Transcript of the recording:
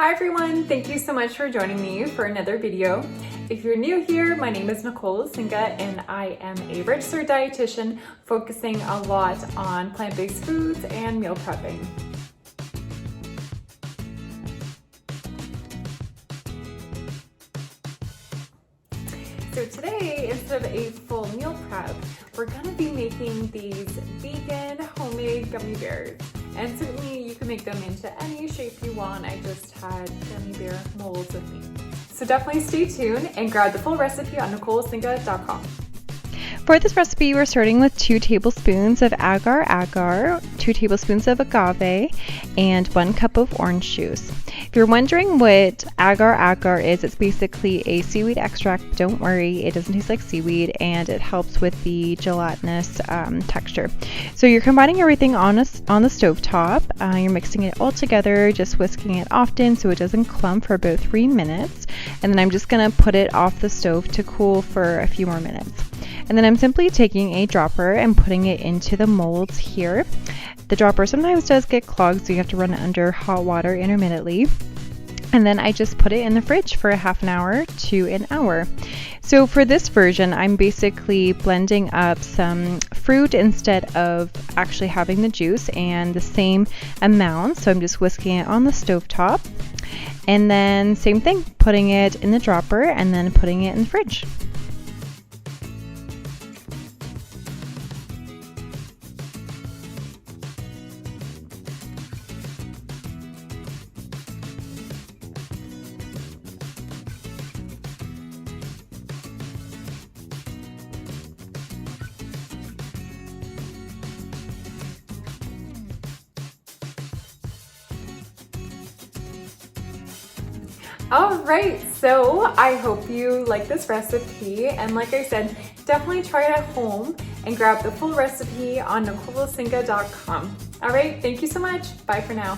Hi everyone, thank you so much for joining me for another video. If you're new here, my name is Nicole Singa and I am a registered dietitian focusing a lot on plant-based foods and meal prepping. So today, instead of a full meal prep, we're gonna be making these vegan homemade gummy bears. And certainly you can make them into any shape you want. I just had gummy bear molds with me. So definitely stay tuned and grab the full recipe on NicoleSinga.com. For this recipe, we're starting with 2 tablespoons of agar, 2 tablespoons of agave, and 1 cup of orange juice. If you're wondering what agar is, it's basically a seaweed extract. Don't worry, it doesn't taste like seaweed, and it helps with the gelatinous texture. So you're combining everything on the stovetop. You're mixing it all together, just whisking it often so it doesn't clump for about 3 minutes. And then I'm just gonna put it off the stove to cool for a few more minutes. And then I'm simply taking a dropper and putting it into the molds here. The dropper sometimes does get clogged, so you have to run it under hot water intermittently. And then I just put it in the fridge for a half an hour to an hour. So for this version, I'm basically blending up some fruit instead of actually having the juice, and the same amount. So I'm just whisking it on the stovetop. And then same thing, putting it in the dropper and then putting it in the fridge. Alright, so I hope you like this recipe, and like I said, definitely try it at home and grab the full recipe on NicoleSinga.com. Alright, thank you so much. Bye for now.